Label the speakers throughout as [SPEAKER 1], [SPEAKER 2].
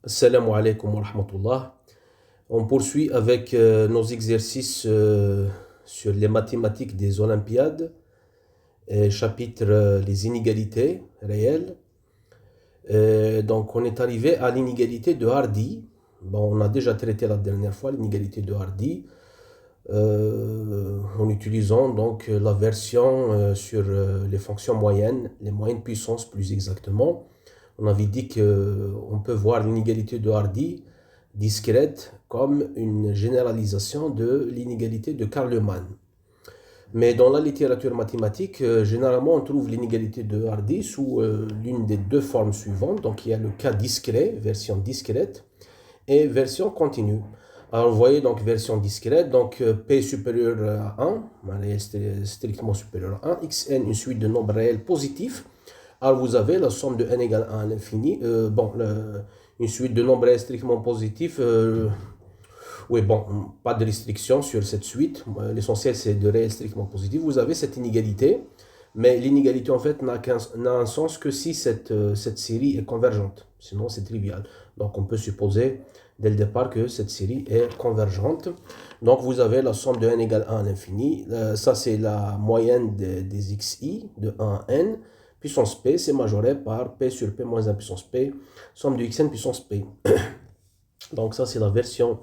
[SPEAKER 1] Assalamu alaikum wa rahmatullah. On poursuit avec nos exercices sur les mathématiques des Olympiades, et chapitre les inégalités réelles. Donc on est arrivé à l'inégalité de Hardy. Bon, on a déjà traité la dernière fois l'inégalité de Hardy en utilisant donc la version sur les fonctions moyennes, les moyennes puissances plus exactement. On avait dit qu'on peut voir l'inégalité de Hardy discrète comme une généralisation de l'inégalité de Karlmann. Mais dans la littérature mathématique, généralement on trouve l'inégalité de Hardy sous l'une des deux formes suivantes. Donc il y a le cas discret, version discrète, et version continue. Alors vous voyez donc version discrète, donc P supérieur à 1, strictement supérieur à 1, xn une suite de nombres réels positifs. Alors vous avez la somme de n égale 1 à l'infini, une suite de nombres réels strictement positifs. Oui, bon, pas de restriction sur cette suite. L'essentiel, c'est de réels strictement positifs. Vous avez cette inégalité, mais l'inégalité, en fait, n'a un sens que si cette série est convergente. Sinon, c'est trivial. Donc, on peut supposer, dès le départ, que cette série est convergente. Donc, vous avez la somme de n égale 1 à l'infini. Ça, c'est la moyenne des xi, de 1 à n. Puissance p, c'est majoré par p sur p moins 1 puissance p, somme de xn puissance p. Donc, ça, c'est la version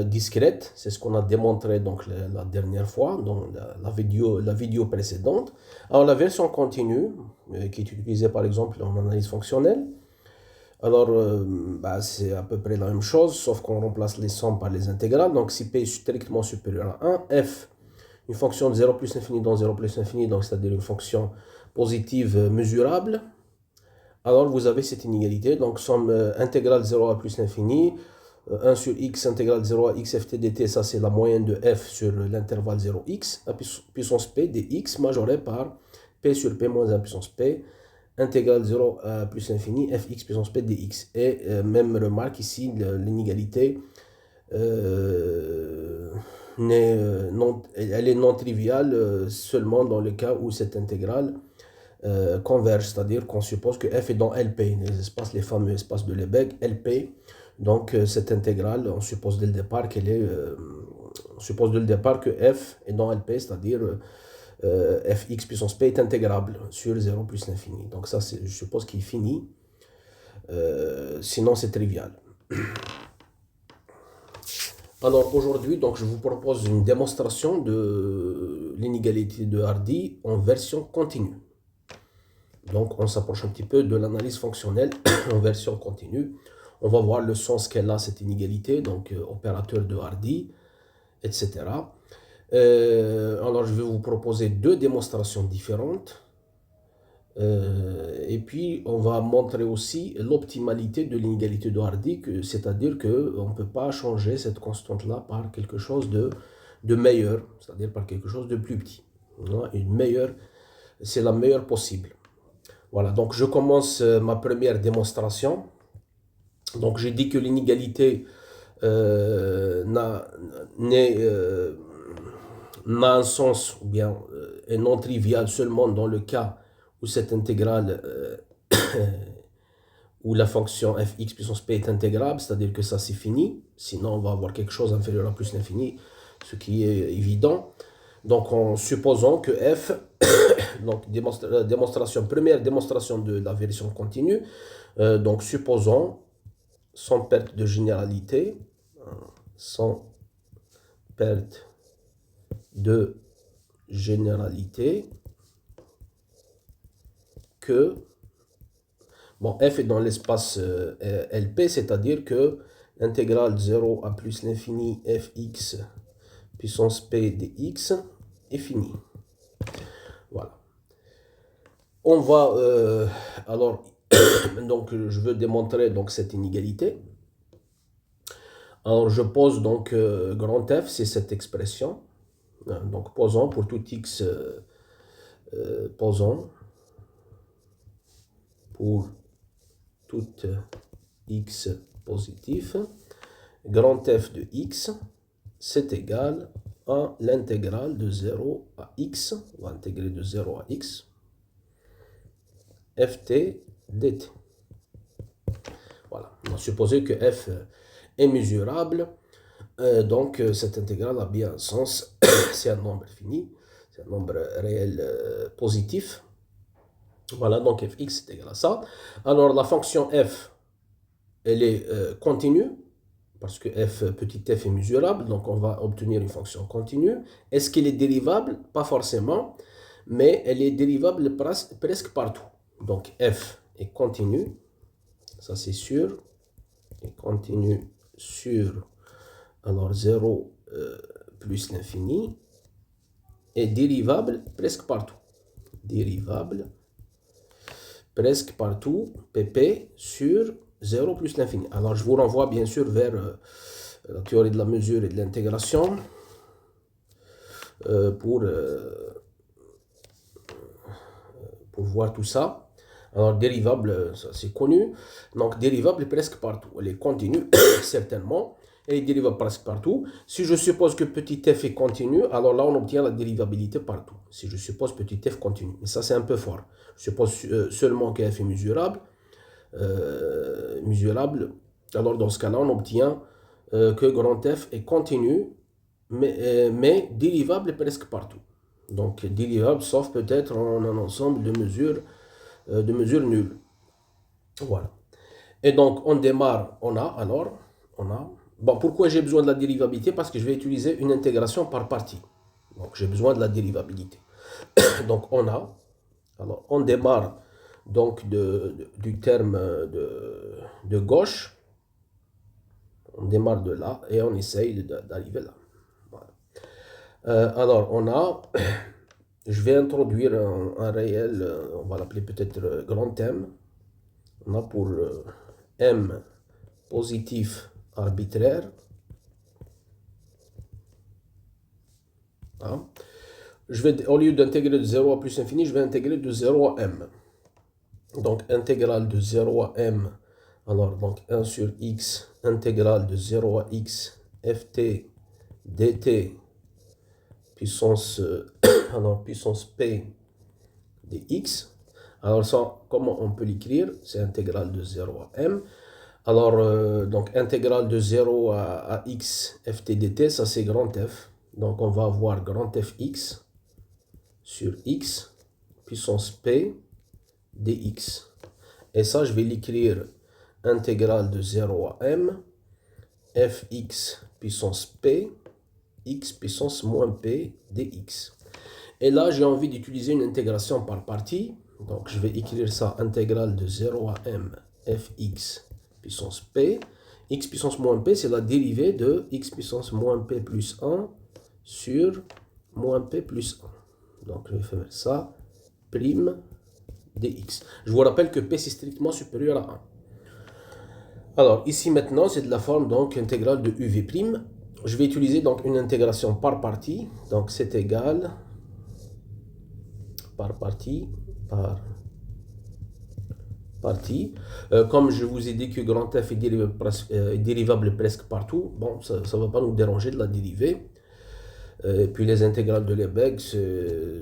[SPEAKER 1] discrète, c'est ce qu'on a démontré donc la dernière fois dans la vidéo précédente. Alors la version continue qui est utilisée par exemple en analyse fonctionnelle, alors c'est à peu près la même chose sauf qu'on remplace les sommes par les intégrales. Donc si p est strictement supérieur à 1, f, une fonction de 0 plus infini dans 0 plus infini, donc c'est-à-dire une fonction positive mesurable, alors vous avez cette inégalité, donc somme intégrale 0 à plus l'infini, 1 sur x intégrale 0 à x ft dt, ça c'est la moyenne de f sur l'intervalle 0x, à puissance p dx majoré par p sur p moins 1 puissance p, intégrale 0 à plus l'infini, fx puissance p dx. Et même remarque ici, l'inégalité, elle est non triviale seulement dans le cas où cette intégrale converge, c'est-à-dire qu'on suppose que f est dans LP, les fameux espaces de Lebesgue, LP. Donc cette intégrale, on suppose dès le départ que f est dans LP, c'est-à-dire fx puissance p est intégrable sur 0 plus l'infini. Donc ça, je suppose qu'il est fini. Sinon, c'est trivial. Alors aujourd'hui, donc je vous propose une démonstration de l'inégalité de Hardy en version continue. Donc on s'approche un petit peu de l'analyse fonctionnelle en version continue. On va voir le sens qu'elle a cette inégalité, donc opérateur de Hardy, etc. Alors je vais vous proposer deux démonstrations différentes. Et puis on va montrer aussi l'optimalité de l'inégalité de Hardy, c'est-à-dire qu'on ne peut pas changer cette constante-là par quelque chose de meilleur, c'est-à-dire par quelque chose de plus petit. C'est la meilleure possible. Voilà, donc je commence ma première démonstration. Donc j'ai dit que l'inégalité n'a un sens ou bien est non trivial seulement dans le cas où cette intégrale où la fonction fx puissance p est intégrable, c'est-à-dire que ça c'est fini, sinon on va avoir quelque chose inférieur à plus l'infini, ce qui est évident. Donc en supposant que f, donc première démonstration de la version continue, donc supposons sans perte de généralité, sans perte de généralité, que bon, f est dans l'espace LP, c'est-à-dire que l'intégrale 0 à plus l'infini fx puissance p dx est finie. Voilà. On va alors donc je veux démontrer donc cette inégalité. Alors je pose donc grand F, c'est cette expression. Donc posons pour tout x, posons pour tout x positif, grand F de x, c'est égal à l'intégrale de 0 à x, on va intégrer de 0 à x, ft dt. Voilà, supposer que f est mesurable, donc cette intégrale a bien un sens, c'est un nombre fini, c'est un nombre réel positif. Voilà, donc fx est égal à ça. Alors la fonction f, elle est continue, parce que f, petit f est mesurable, donc on va obtenir une fonction continue. Est-ce qu'elle est dérivable? Pas forcément, mais elle est dérivable presque partout. Donc f est continue, ça c'est sûr, est continue sur alors 0 plus l'infini, est dérivable presque partout. Dérivable presque partout, pp sur 0 plus l'infini. Alors je vous renvoie bien sûr vers la théorie de la mesure et de l'intégration pour voir tout ça. Alors dérivable, ça c'est connu. Donc dérivable presque partout. Elle est continue, certainement. Elle est dérivable presque partout. Si je suppose que petit f est continu, alors là on obtient la dérivabilité partout. Si je suppose petit f continu. Mais ça c'est un peu fort. Je suppose seulement que f est mesurable. Alors dans ce cas-là on obtient que grand f est continu, mais dérivable presque partout. Donc dérivable sauf peut-être en un ensemble de mesures nulles. Voilà. Et donc on démarre, on a. Bon, pourquoi j'ai besoin de la dérivabilité? Parce que je vais utiliser une intégration par partie. Donc j'ai besoin de la dérivabilité. Donc on a. Alors on démarre donc du terme de gauche. On démarre de là et on essaye d'arriver là. Voilà. Alors on a. Je vais introduire un réel, on va l'appeler peut-être grand M. On a pour M positif arbitraire. Hein. Au lieu d'intégrer de 0 à plus infini, je vais intégrer de 0 à M. Donc intégrale de 0 à M. Alors donc 1 sur x, intégrale de 0 à x, ft dt puissance, puissance p dx. Alors ça, comment on peut l'écrire? C'est intégrale de 0 à m. Alors, donc intégrale de 0 à x ft dt, ça c'est grand F. Donc on va avoir grand Fx sur x puissance p dx. Et ça, je vais l'écrire intégrale de 0 à m fx puissance p x puissance moins p dx. Et là, j'ai envie d'utiliser une intégration par partie. Donc, je vais écrire ça intégrale de 0 à m fx puissance p. X puissance moins p, c'est la dérivée de x puissance moins p plus 1 sur moins p plus 1. Donc, je vais faire ça, prime dx. Je vous rappelle que p, c'est strictement supérieur à 1. Alors, ici maintenant, c'est de la forme donc intégrale de uv'. Je vais utiliser donc une intégration par partie. Donc, c'est égal par partie, comme je vous ai dit que grand F est dérivable presque partout, bon, ça ne va pas nous déranger de la dériver. Et puis les intégrales de Lebesgue,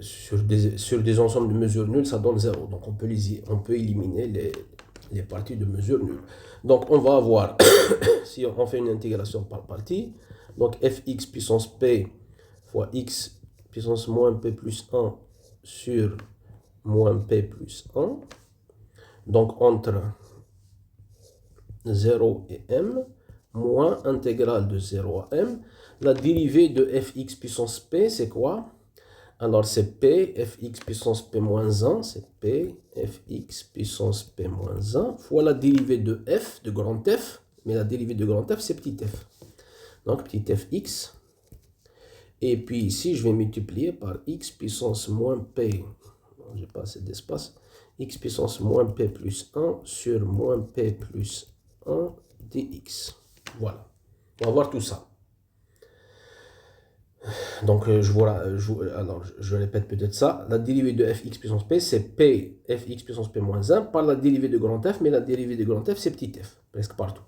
[SPEAKER 1] sur des ensembles de mesures nulles, ça donne 0. Donc on peut éliminer les parties de mesures nulles. Donc on va avoir, si on fait une intégration par partie, donc fx puissance p fois x puissance moins p plus 1 sur moins p plus 1. Donc entre 0 et m, moins intégrale de 0 à m. La dérivée de fx puissance p, c'est quoi? Alors c'est p fx puissance p moins 1, c'est p fx puissance p moins 1, fois la dérivée de f, de grand F, mais la dérivée de grand F, c'est petit f. Donc petit fx. Et puis ici, je vais multiplier par x puissance moins p, j'ai pas assez d'espace, x puissance moins p plus 1 sur moins p plus 1 dx. Voilà. On va voir tout ça. Donc, je répète peut-être ça. La dérivée de fx puissance p, c'est p fx puissance p moins 1 par la dérivée de grand F, mais la dérivée de grand F, c'est petit f, presque partout.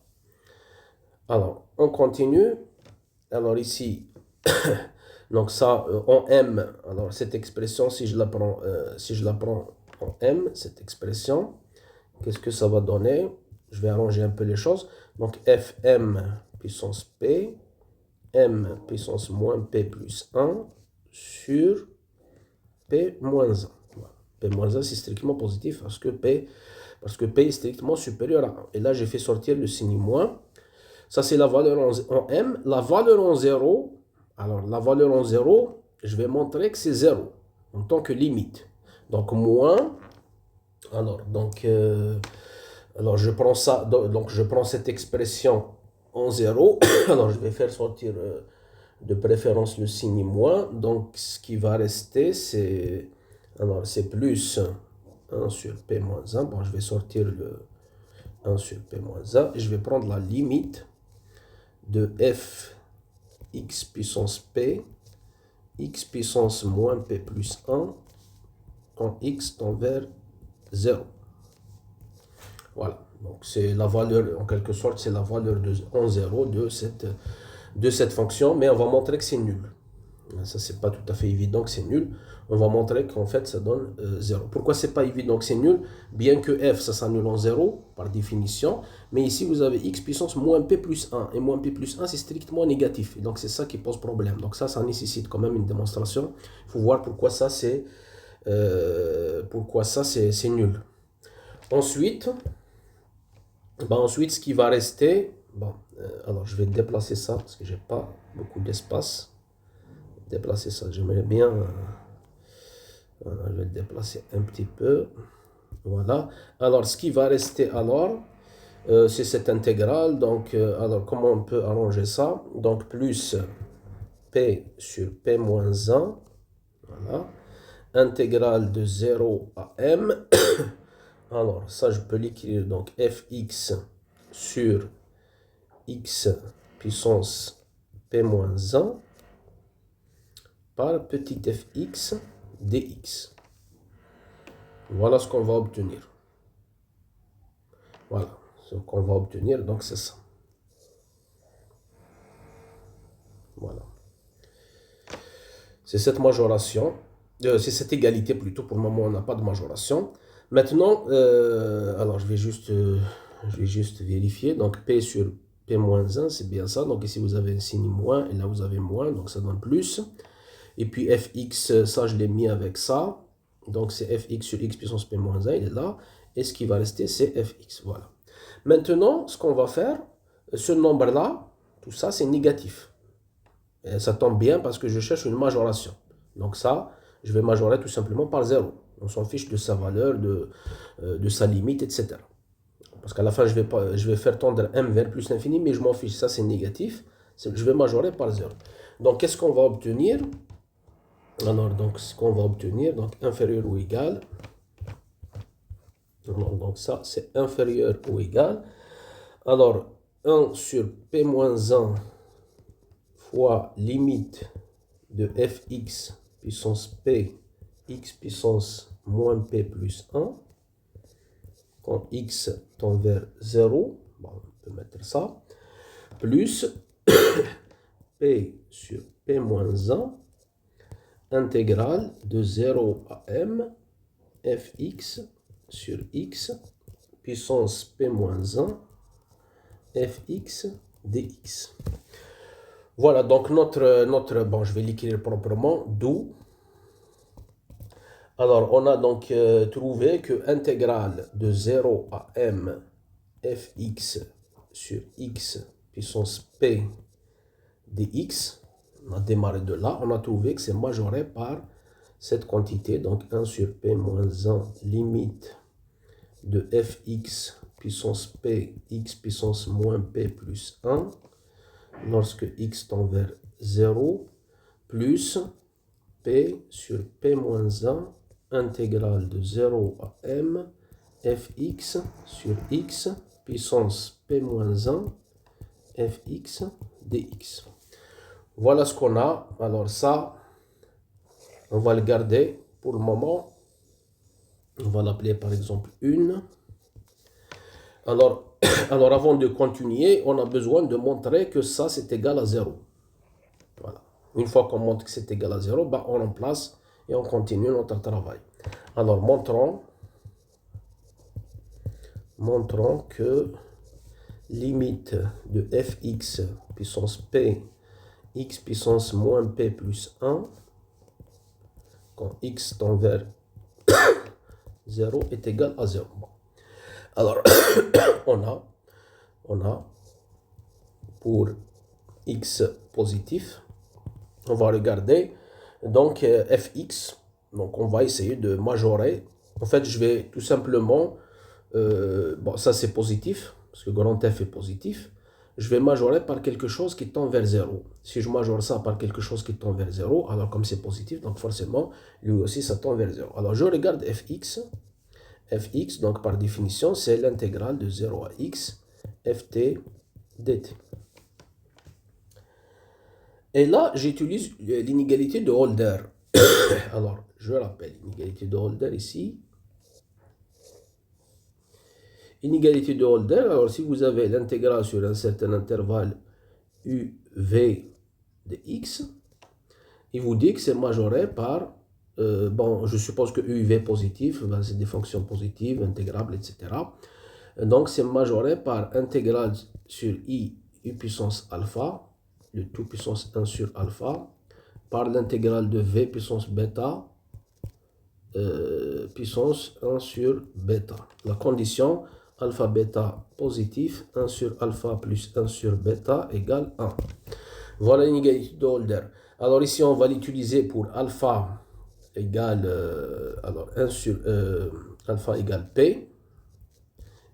[SPEAKER 1] Alors, on continue. Alors ici, donc ça, en m, alors cette expression, si je la prends en m, cette expression, qu'est-ce que ça va donner? je vais arranger un peu les choses. Donc Fm puissance P, M puissance moins P plus 1 sur P moins 1. Voilà. P moins 1, c'est strictement positif parce que P est strictement supérieur à 1. Et là, j'ai fait sortir le signe moins. Ça, c'est la valeur en M. La valeur en 0, alors la valeur en 0, je vais montrer que c'est 0 en tant que limite. Donc, moins, alors je prends ça, donc je prends cette expression en 0. Alors, je vais faire sortir de préférence le signe moins. Donc, ce qui va rester, c'est plus 1 sur P moins 1. Bon, je vais sortir le 1 sur P moins 1. Et je vais prendre la limite de f x puissance p, x puissance moins p plus 1, quand x tend vers 0. Voilà, donc c'est la valeur, en quelque sorte, c'est la valeur en 0 de cette fonction, mais on va montrer que c'est nul. Ça, c'est pas tout à fait évident que c'est nul. On va montrer qu'en fait, ça donne 0. Pourquoi c'est pas évident que c'est nul? Bien que f, ça s'annule en 0, par définition. Mais ici, vous avez x puissance moins p plus 1. Et moins p plus 1, c'est strictement négatif. Et donc, c'est ça qui pose problème. Donc, ça nécessite quand même une démonstration. Il faut voir pourquoi ça, c'est nul. Ensuite, ce qui va rester... alors, je vais déplacer ça parce que j'ai pas beaucoup d'espace. Déplacer ça, j'aimerais bien... voilà, je vais le déplacer un petit peu. Voilà. Alors, ce qui va rester alors, c'est cette intégrale. Donc, alors, comment on peut arranger ça? Donc, plus P sur P moins 1. Voilà. Intégrale de 0 à M. Alors, ça, je peux l'écrire. Donc, Fx sur X puissance P moins 1 par petit fx dx. Voilà ce qu'on va obtenir. Voilà ce qu'on va obtenir, donc c'est ça. Voilà. C'est cette majoration, c'est cette égalité plutôt. Pour le moment, on n'a pas de majoration. Maintenant, alors je vais juste vérifier. Donc P sur P moins 1, c'est bien ça. Donc ici, vous avez un signe moins, et là, vous avez moins, donc ça donne plus. Et puis fx, ça, je l'ai mis avec ça. Donc, c'est fx sur x puissance p moins 1, il est là. Et ce qui va rester, c'est fx. Voilà. Maintenant, ce qu'on va faire, ce nombre-là, tout ça, c'est négatif. Et ça tombe bien parce que je cherche une majoration. Donc ça, je vais majorer tout simplement par 0. On s'en fiche de sa valeur, de sa limite, etc. Parce qu'à la fin, je vais faire tendre m vers plus l'infini, mais je m'en fiche. Ça, c'est négatif. Je vais majorer par 0. Donc, qu'est-ce qu'on va obtenir? Alors, donc, ce qu'on va obtenir, donc inférieur ou égal. Alors, donc, ça, c'est inférieur ou égal. Alors, 1 sur P-1 fois limite de fx puissance P, x puissance moins P plus 1, quand x tend vers 0, bon, on peut mettre ça, plus P sur P-1, intégrale de 0 à m fx sur x puissance p moins 1 fx dx. Voilà, donc bon, je vais l'écrire proprement, d'où. Alors, on a donc trouvé que intégrale de 0 à m fx sur x puissance p dx, on a démarré de là, on a trouvé que c'est majoré par cette quantité, donc 1 sur p moins 1, limite de fx puissance p, x puissance moins p plus 1, lorsque x tend vers 0, plus p sur p moins 1, intégrale de 0 à m, fx sur x puissance p moins 1, fx dx. Voilà ce qu'on a. Alors ça, on va le garder pour le moment. On va l'appeler par exemple 1. Alors, avant de continuer, on a besoin de montrer que ça, c'est égal à 0. Voilà. Une fois qu'on montre que c'est égal à 0, ben, on remplace et on continue notre travail. Alors, montrons montrant que limite de fx puissance p, x puissance moins p plus 1, quand x tend vers 0 est égal à 0. Bon. Alors, on a pour x positif, on va regarder donc fx, donc on va essayer de majorer. En fait, je vais tout simplement, bon, ça c'est positif, parce que grand F est positif, je vais majorer par quelque chose qui tend vers 0. Si je majore ça par quelque chose qui tend vers 0, alors comme c'est positif, donc forcément, lui aussi ça tend vers 0. Alors je regarde fx, donc par définition, c'est l'intégrale de 0 à x, ft dt. Et là, j'utilise l'inégalité de Holder. Alors, je rappelle, l'inégalité de Holder ici. Inégalité de Holder, alors si vous avez l'intégrale sur un certain intervalle uv de x, il vous dit que c'est majoré par, bon, je suppose que uv est positif, ben c'est des fonctions positives, intégrables, etc. Donc, c'est majoré par intégrale sur u puissance alpha, le tout puissance 1 sur alpha, par l'intégrale de v puissance bêta, puissance 1 sur bêta. La condition alpha bêta positif, 1 sur alpha plus 1 sur bêta égale 1. Voilà l'inégalité de Holder. Alors ici, on va l'utiliser pour alpha égale, alors 1 sur alpha égale p,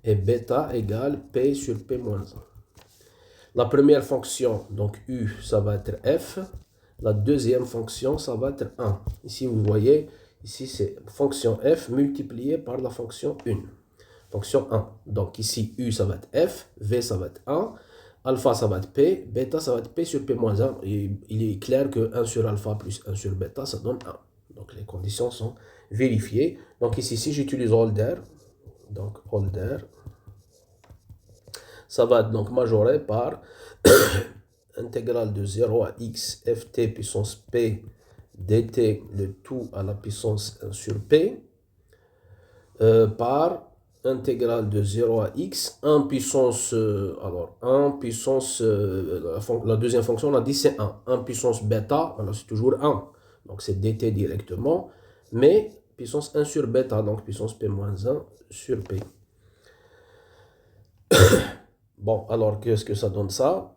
[SPEAKER 1] et bêta égale p sur p moins 1. La première fonction, donc u, ça va être f. La deuxième fonction, ça va être 1. Ici, vous voyez, ici, c'est fonction f multipliée par la fonction 1. Fonction 1. Donc ici, u, ça va être f, v, ça va être 1, alpha, ça va être p, bêta, ça va être p sur p moins 1. Et il est clair que 1 sur alpha plus 1 sur bêta, ça donne 1. Donc les conditions sont vérifiées. Donc ici, si j'utilise Holder, donc Holder, ça va être donc majoré par intégrale de 0 à x ft puissance p dt, le tout à la puissance 1 sur p, par intégrale de 0 à x, 1 puissance, alors 1 puissance, la deuxième fonction, on a dit c'est 1. 1 puissance bêta, alors c'est toujours 1. Donc c'est dt directement, mais puissance 1 sur bêta, donc puissance p moins 1 sur p. Bon, alors qu'est-ce que ça donne ça?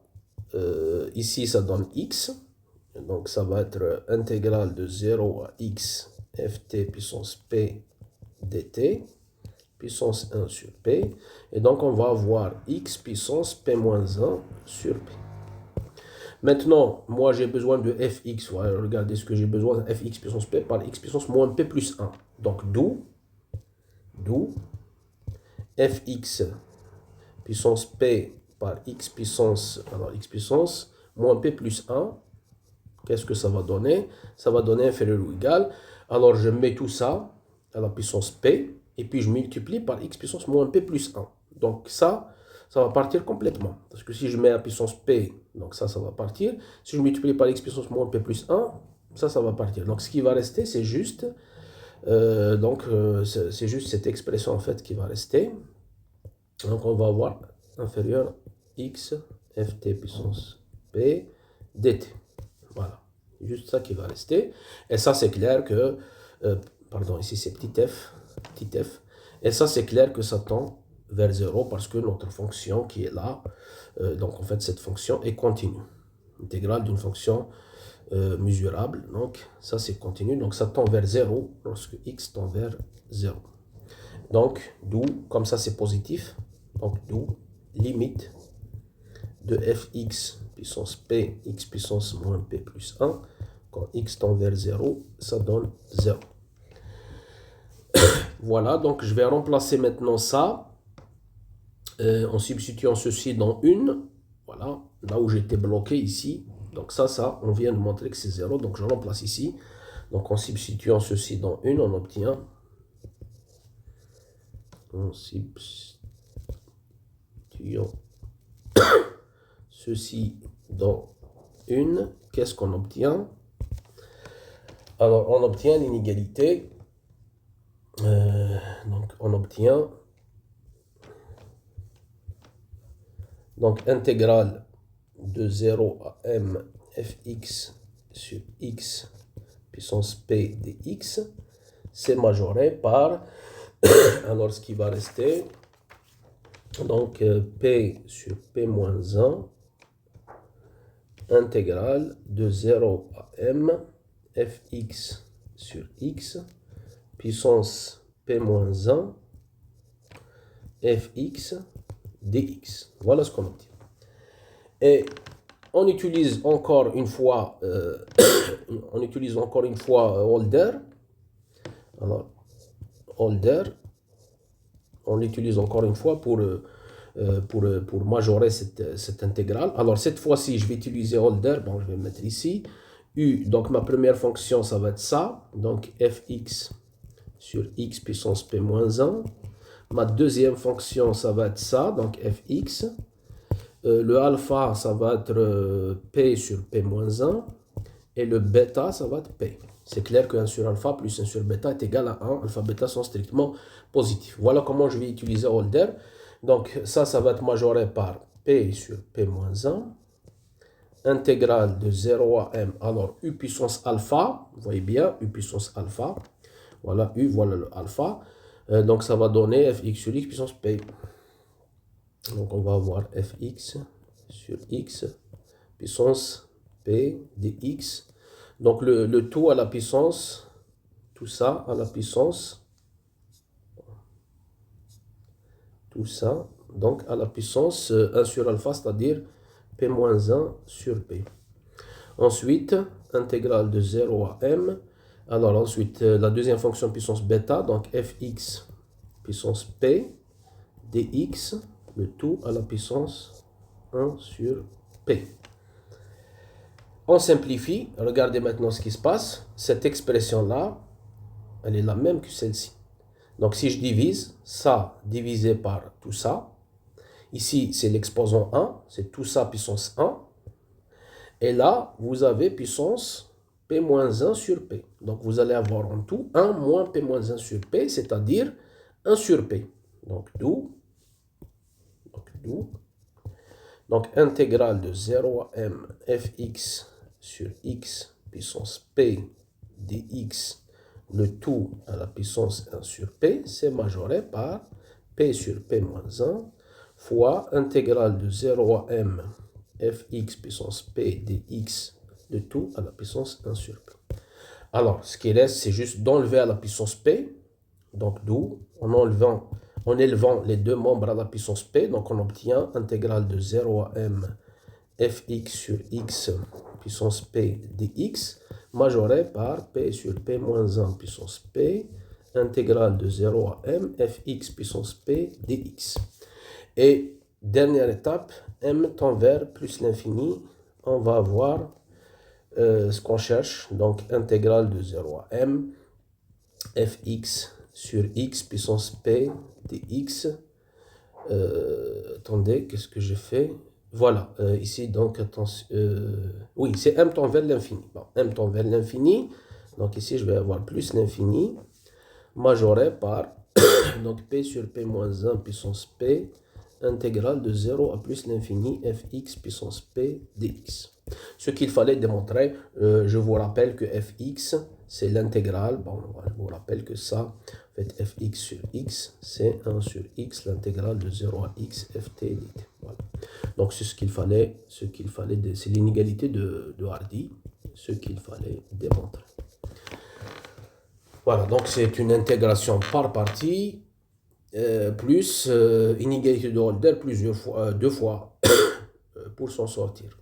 [SPEAKER 1] Ici, ça donne x. Donc, ça va être intégrale de 0 à x ft puissance p dt, puissance 1 sur p. Et donc, on va avoir x puissance p moins 1 sur p. Maintenant, moi, j'ai besoin de fx. Voilà, regardez ce que j'ai besoin, fx puissance p par x puissance moins p plus 1. Donc, d'où fx puissance p par x puissance, alors x puissance moins p plus 1, qu'est-ce que ça va donner? Ça va donner inférieur ou égal. Alors je mets tout ça à la puissance p, et puis je multiplie par x puissance moins p plus 1. Donc ça va partir complètement. Parce que si je mets à puissance p, donc ça va partir. Si je multiplie par x puissance moins p plus 1, ça va partir. Donc ce qui va rester, c'est juste, c'est juste cette expression en fait qui va rester. Donc on va avoir inférieur x ft puissance p dt. Voilà, juste ça qui va rester. Et ça c'est clair que, pardon, ici c'est petit f. Et ça c'est clair que ça tend vers 0 parce que notre fonction qui est là, donc en fait cette fonction est continue. Intégrale d'une fonction mesurable, donc ça c'est continu, donc ça tend vers 0 lorsque x tend vers 0. Donc d'où, comme ça c'est positif, donc d'où limite de fx puissance p, x puissance moins p plus 1, quand x tend vers 0, ça donne 0. Voilà, donc je vais remplacer maintenant ça en substituant ceci dans une, voilà, là où j'étais bloqué ici. Donc ça, on vient de montrer que c'est 0, donc je remplace ici. Donc en substituant ceci dans une, on obtient, ceci dans une, qu'est-ce qu'on obtient? Alors, on obtient l'inégalité. Donc, on obtient Donc, intégrale de 0 à m fx sur x puissance p dx, c'est majoré par, alors ce qui va rester, donc p sur p moins 1, intégrale de 0 à m fx sur x puissance p moins 1 fx dx. Voilà ce qu'on obtient. Et on utilise encore une fois, Holder. Alors, Holder, on l'utilise encore une fois pour majorer cette intégrale. Alors, cette fois-ci, je vais utiliser Holder. Bon, je vais mettre ici. U, donc ma première fonction, ça va être ça. Donc, fx sur x puissance p moins 1. Ma deuxième fonction, ça va être ça. Donc, fx. Le alpha, ça va être P sur P moins 1. Et le bêta, ça va être P. C'est clair que 1 sur alpha plus 1 sur bêta est égal à 1. Alpha, bêta sont strictement positifs. Voilà comment je vais utiliser Holder. Donc ça va être majoré par P sur P moins 1. Intégrale de 0 à M. Alors U puissance alpha. Vous voyez bien, U puissance alpha. Voilà U, voilà le alpha. Donc ça va donner Fx sur X puissance P. Donc on va avoir fx sur x puissance p dx. Donc le tout à la puissance, tout ça à la puissance, tout ça, donc à la puissance 1 sur alpha, c'est-à-dire p moins 1 sur p. Ensuite, intégrale de 0 à m. Alors ensuite, la deuxième fonction puissance bêta, donc fx puissance p dx. Le tout à la puissance 1 sur P. On simplifie. Regardez maintenant ce qui se passe. Cette expression-là, elle est la même que celle-ci. Donc si je divise, ça divisé par tout ça. Ici, c'est l'exposant 1. C'est tout ça puissance 1. Et là, vous avez puissance P moins 1 sur P. Donc vous allez avoir en tout 1 moins P moins 1 sur P, c'est-à-dire 1 sur P. Donc d'où donc intégrale de 0 à m fx sur x puissance p dx, le tout à la puissance 1 sur p, c'est majoré par p sur p moins 1 fois intégrale de 0 à m fx puissance p dx, le tout à la puissance 1 sur p. Alors, ce qui reste, c'est juste d'enlever à la puissance p, donc d'où, en élevant les deux membres à la puissance p, donc on obtient intégrale de 0 à m fx sur x puissance p dx, majoré par p sur p moins 1 puissance p, intégrale de 0 à m fx puissance p dx. Et dernière étape, m tend vers plus l'infini, on va avoir ce qu'on cherche, donc intégrale de 0 à m fx sur x puissance p dx. Attendez, qu'est-ce que j'ai fait? Voilà, ici, donc, attention, oui, c'est m tend vers l'infini. Bon, m tend vers l'infini, donc ici, je vais avoir plus l'infini, majoré par, donc, p sur p moins 1 puissance p, intégrale de 0 à plus l'infini, fx puissance p dx. Ce qu'il fallait démontrer, je vous rappelle que fx, c'est l'intégrale. Bon, je vous rappelle que ça, en fait, fx sur x, c'est 1 sur x, l'intégrale de 0 à x, ft dt. Voilà. Donc, c'est ce qu'il fallait, c'est l'inégalité de Hardy, ce qu'il fallait démontrer. Voilà, donc c'est une intégration par partie, plus inégalité de Holder plusieurs fois, deux fois, pour s'en sortir.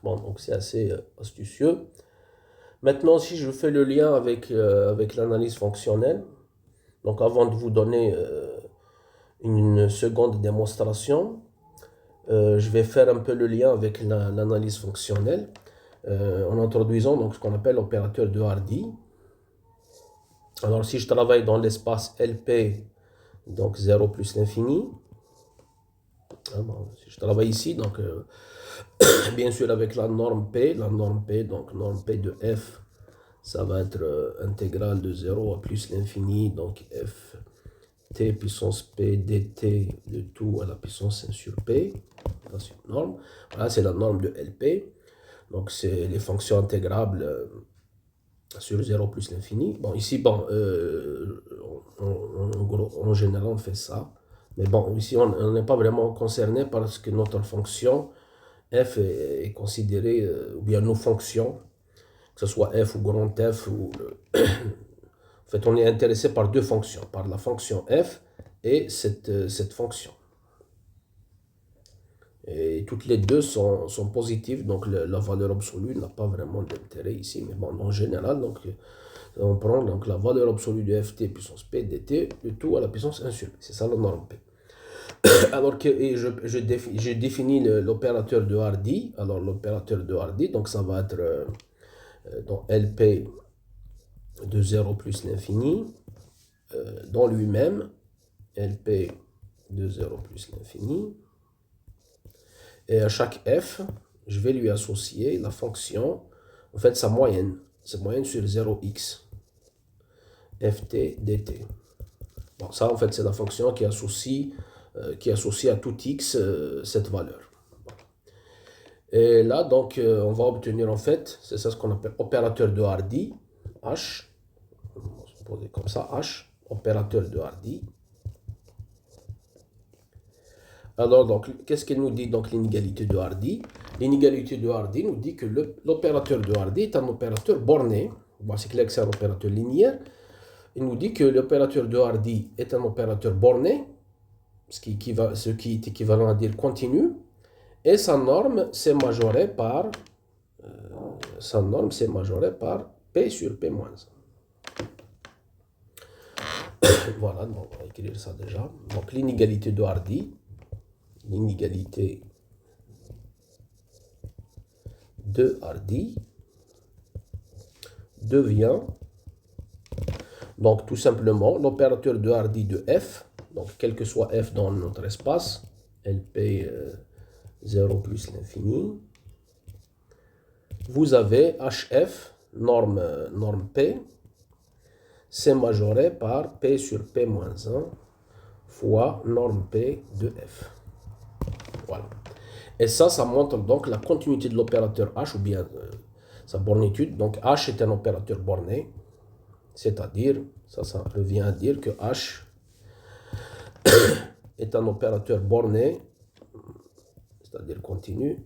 [SPEAKER 1] Bon, donc c'est assez astucieux. Maintenant, si je fais le lien avec l'analyse fonctionnelle, donc avant de vous donner une seconde démonstration, je vais faire un peu le lien avec l'analyse fonctionnelle en introduisant donc, ce qu'on appelle l'opérateur de Hardy. Alors, si je travaille dans l'espace LP, donc 0 plus l'infini, si je travaille ici, donc bien sûr avec la norme P, donc norme P de f, ça va être intégrale de 0 à plus l'infini, donc f t puissance p dt de tout à la puissance 1 sur p. C'est une norme. Voilà, c'est la norme de LP. Donc, c'est les fonctions intégrables sur 0 plus l'infini. Bon, ici, bon, en général, on fait ça. Mais bon, ici, on n'est pas vraiment concerné parce que notre fonction f est considérée, ou bien nos fonctions, que ce soit f ou grand F, ou en fait, on est intéressé par deux fonctions, par la fonction f et cette fonction. Et toutes les deux sont positives, donc la valeur absolue n'a pas vraiment d'intérêt ici. Mais bon, en général, donc, on prend donc la valeur absolue de ft puissance p dt de tout à la puissance 1 sur p. C'est ça la norme p. Alors que je définis l'opérateur de Hardy. Alors l'opérateur de Hardy, donc ça va être dans LP de 0 plus l'infini, dans lui-même, LP de 0 plus l'infini. Et à chaque f, je vais lui associer la fonction, en fait sa moyenne sur 0x, ft dt. Bon, ça en fait c'est la fonction qui associe à tout x cette valeur. Et là donc on va obtenir en fait, c'est ça ce qu'on appelle opérateur de Hardy, h, on va se poser comme ça, h, opérateur de Hardy. Alors, donc, qu'est-ce qu'elle nous dit, donc, l'inégalité de Hardy? L'inégalité de Hardy nous dit que l'opérateur de Hardy est un opérateur borné. Bon, c'est clair que c'est un opérateur linéaire. Il nous dit que l'opérateur de Hardy est un opérateur borné, ce qui est équivalent à dire continu, et sa norme, c'est majoré par P sur P moins 1. Voilà, donc on va écrire ça déjà. Donc, l'inégalité de Hardy, l'inégalité de Hardy devient donc tout simplement l'opérateur de Hardy de f, donc quel que soit f dans notre espace, LP 0 plus l'infini, vous avez HF, norme P, c'est majoré par P sur P moins 1 fois norme P de f. Voilà. Et ça montre donc la continuité de l'opérateur H, ou bien sa bornitude. Donc H est un opérateur borné, c'est-à-dire, ça revient à dire que H est un opérateur borné, c'est-à-dire continu,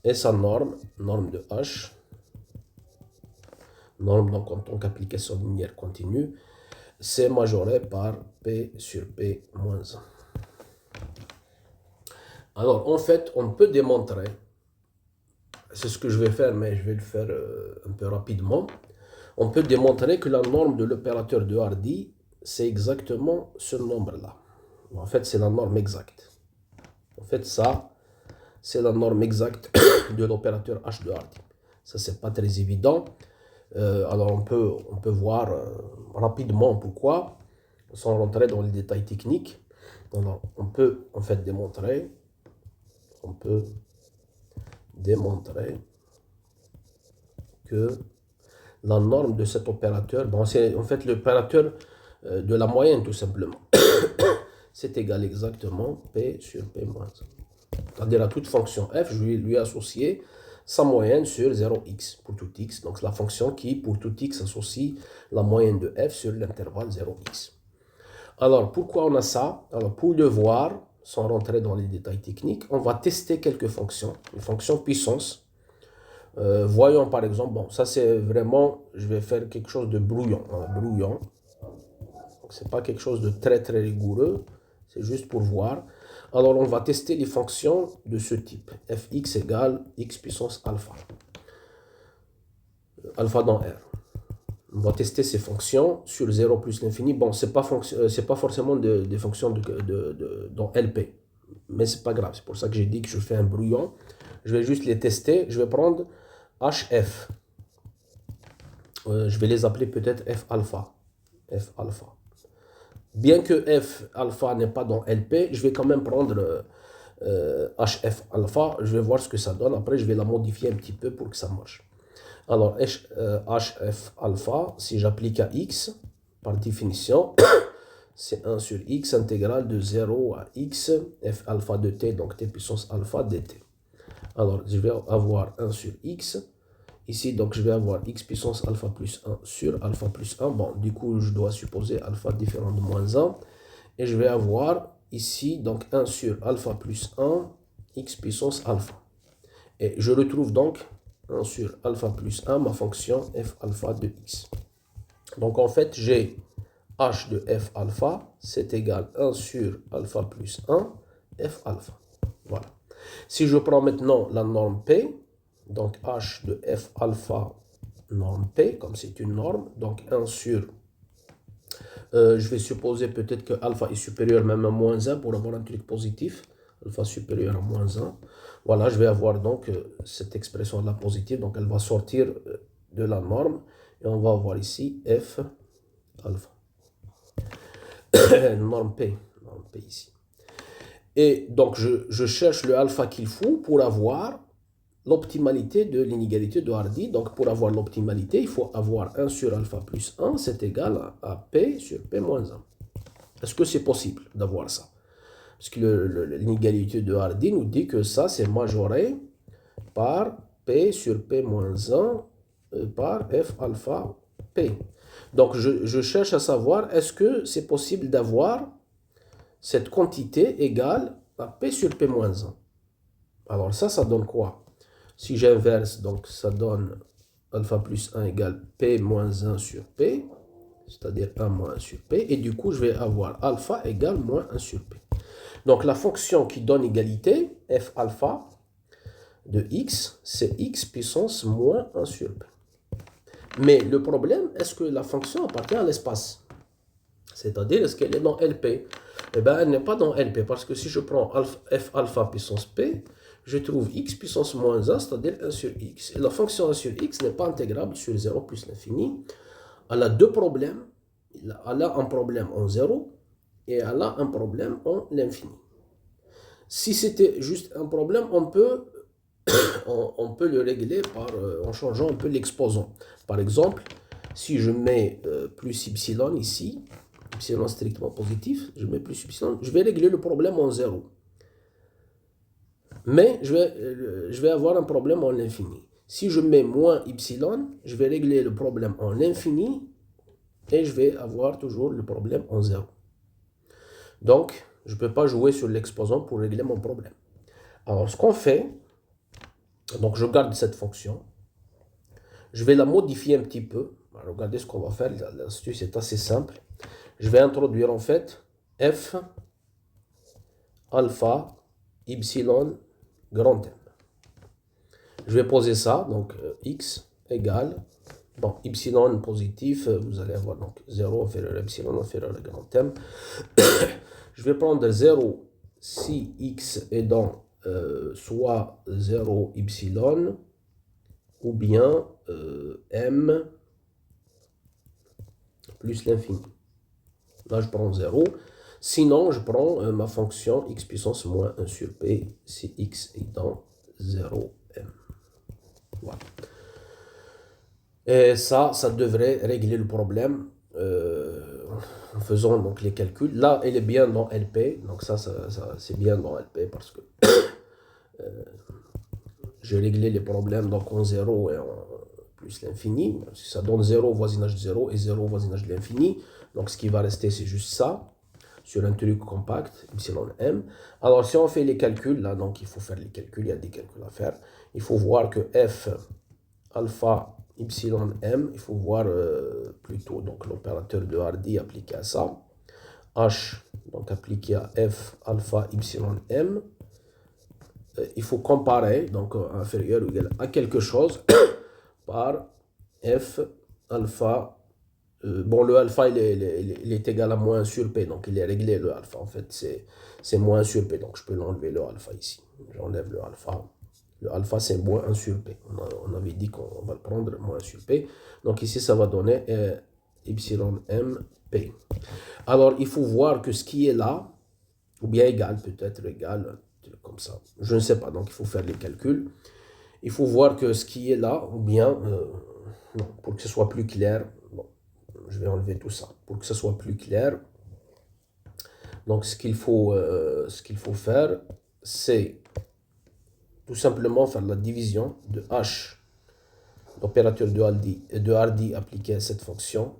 [SPEAKER 1] et sa norme de H, norme donc en tant qu'application linéaire continue, c'est majoré par P sur P moins 1. Alors, en fait, on peut démontrer, c'est ce que je vais faire, mais je vais le faire un peu rapidement, on peut démontrer que la norme de l'opérateur de Hardy, c'est exactement ce nombre-là. En fait, c'est la norme exacte. En fait, ça, c'est la norme exacte de l'opérateur H de Hardy. Ça, c'est pas très évident. Alors, on peut voir rapidement pourquoi, sans rentrer dans les détails techniques. Alors, on peut en fait démontrer que la norme de cet opérateur, bon, c'est en fait l'opérateur de la moyenne tout simplement. C'est égal exactement P sur P moins 1. C'est-à-dire à toute fonction f, je vais lui associer sa moyenne sur 0x pour tout x. Donc c'est la fonction qui, pour tout x, associe la moyenne de f sur l'intervalle 0x. Alors pourquoi on a ça? Alors pour le voir, sans rentrer dans les détails techniques, on va tester quelques fonctions, une fonction puissance. Voyons par exemple, bon, ça c'est vraiment, je vais faire quelque chose de brouillon. Voilà, brouillon. C'est pas quelque chose de très très rigoureux, c'est juste pour voir. Alors on va tester les fonctions de ce type. Fx égale x puissance alpha. Alpha dans R. On va tester ces fonctions sur 0 plus l'infini. Bon, c'est pas forcément des fonctions dans LP. Mais c'est pas grave. C'est pour ça que j'ai dit que je fais un brouillon. Je vais juste les tester. Je vais prendre HF. Je vais les appeler peut-être F alpha. F alpha. Bien que F alpha n'est pas dans LP, je vais quand même prendre HF alpha. Je vais voir ce que ça donne. Après, je vais la modifier un petit peu pour que ça marche. Alors, HF alpha, si j'applique à x, par définition, c'est 1 sur x intégrale de 0 à x, f alpha de t, donc t puissance alpha dt. Alors, je vais avoir 1 sur x. Ici, donc, je vais avoir x puissance alpha plus 1 sur alpha plus 1. Bon, du coup, je dois supposer alpha différent de moins 1. Et je vais avoir ici, donc, 1 sur alpha plus 1, x puissance alpha. Et je retrouve donc 1 sur alpha plus 1, ma fonction f alpha de x. Donc, en fait, j'ai h de f alpha, c'est égal 1 sur alpha plus 1, f alpha. Voilà. Si je prends maintenant la norme P, donc h de f alpha norme P, comme c'est une norme, donc 1 sur, je vais supposer peut-être que alpha est supérieur même à moins 1 pour avoir un truc positif, alpha supérieur à moins 1. Voilà, je vais avoir donc cette expression-là positive, donc elle va sortir de la norme, et on va avoir ici f alpha. norme P ici. Et donc, je cherche le alpha qu'il faut pour avoir l'optimalité de l'inégalité de Hardy. Donc, pour avoir l'optimalité, il faut avoir 1 sur alpha plus 1, c'est égal à P sur P moins 1. Est-ce que c'est possible d'avoir ça? Parce que l'inégalité de Hardy nous dit que ça, c'est majoré par P sur P moins 1 par F alpha P. Donc, je cherche à savoir, est-ce que c'est possible d'avoir cette quantité égale à P sur P moins 1. Alors ça donne quoi? Si j'inverse, donc ça donne alpha plus 1 égale P moins 1 sur P, c'est-à-dire 1 moins 1 sur P, et du coup je vais avoir alpha égale moins 1 sur P. Donc la fonction qui donne égalité, f alpha de x, c'est x puissance moins 1 sur P. Mais le problème, est-ce que la fonction appartient à l'espace? C'est-à-dire, est-ce qu'elle est dans LP? Eh bien, elle n'est pas dans LP, parce que si je prends f alpha puissance P, je trouve x puissance moins 1, c'est-à-dire 1 sur x. Et la fonction 1 sur x n'est pas intégrable sur 0 plus l'infini. Elle a deux problèmes. Elle a un problème en 0 et elle a un problème en l'infini. Si c'était juste un problème, on peut le régler en changeant un peu l'exposant. Par exemple, si je mets plus epsilon ici, epsilon strictement positif, je mets plus epsilon, je vais régler le problème en 0. Mais je vais avoir un problème en l'infini. Si je mets moins epsilon, je vais régler le problème en l'infini et je vais avoir toujours le problème en 0. Donc, je ne peux pas jouer sur l'exposant pour régler mon problème. Alors, ce qu'on fait, donc je garde cette fonction, je vais la modifier un petit peu. Alors, regardez ce qu'on va faire, l'astuce est assez simple. Je vais introduire en fait f alpha epsilon grand M. Je vais poser ça, donc x égale, bon, epsilon positif, vous allez avoir donc 0 inférieur à epsilon inférieur à grand M. Je vais prendre 0 si x est dans soit 0 epsilon ou bien m plus l'infini. Là, je prends 0. Sinon, je prends ma fonction x puissance moins 1 sur p si x est dans 0m. Voilà. Et ça devrait régler le problème en faisant donc les calculs. Là, elle est bien dans LP. Donc ça c'est bien dans LP parce que j'ai réglé les problèmes donc en 0 et en plus l'infini. Ça donne 0 voisinage de 0 et 0 voisinage de l'infini. Donc ce qui va rester, c'est juste ça, sur un truc compact, epsilon m. Alors si on fait les calculs, là, donc il faut faire les calculs, il y a des calculs à faire. Il faut voir que f alpha epsilon m, il faut voir plutôt donc l'opérateur de Hardy appliqué à ça. H, donc appliqué à f alpha epsilon m. Il faut comparer, donc inférieur ou égal à quelque chose, par f alpha. Bon, le alpha, il est égal à moins 1 sur p, donc il est réglé le alpha. En fait, c'est moins 1 sur p, donc je peux l'enlever le alpha ici. J'enlève le alpha. Le alpha, c'est moins 1 sur p. On avait dit qu'on va le prendre moins 1 sur p. Donc ici, ça va donner epsilon m p. Alors, il faut voir que ce qui est là, ou bien égal, peut-être égal, comme ça. Je ne sais pas, donc il faut faire les calculs. il faut voir que ce qui est là, ou bien, non, pour que ce soit plus clair, bon, je vais enlever tout ça, pour que ce soit plus clair. Donc, ce qu'il faut faire, c'est tout simplement faire la division de h, l'opérateur de Hardy appliqué à cette fonction,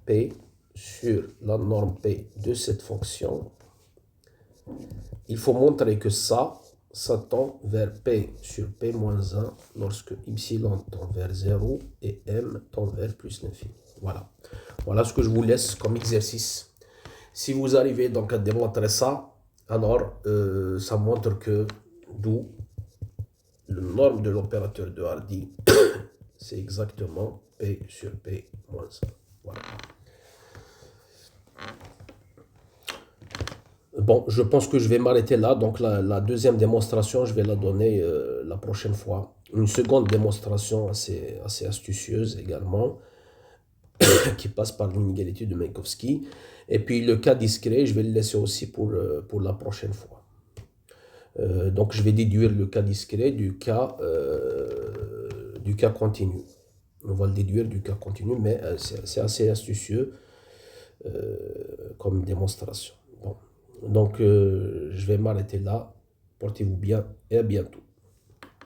[SPEAKER 1] P, sur la norme P de cette fonction. Il faut montrer que ça tend vers P sur P moins 1 lorsque epsilon tend vers 0 et M tend vers plus l'infini. Voilà. Voilà ce que je vous laisse comme exercice. Si vous arrivez donc à démontrer ça, alors ça montre que d'où la norme de l'opérateur de Hardy, c'est exactement P sur P moins 1. Voilà. Bon, je pense que je vais m'arrêter là. Donc la deuxième démonstration, je vais la donner la prochaine fois. Une seconde démonstration assez astucieuse également, qui passe par l'inégalité de Minkowski. Et puis le cas discret, je vais le laisser aussi pour la prochaine fois. Donc je vais déduire le cas discret du cas continu. On va le déduire du cas continu, mais c'est assez astucieux comme démonstration. Bon. Donc je vais m'arrêter là. Portez-vous bien et à bientôt.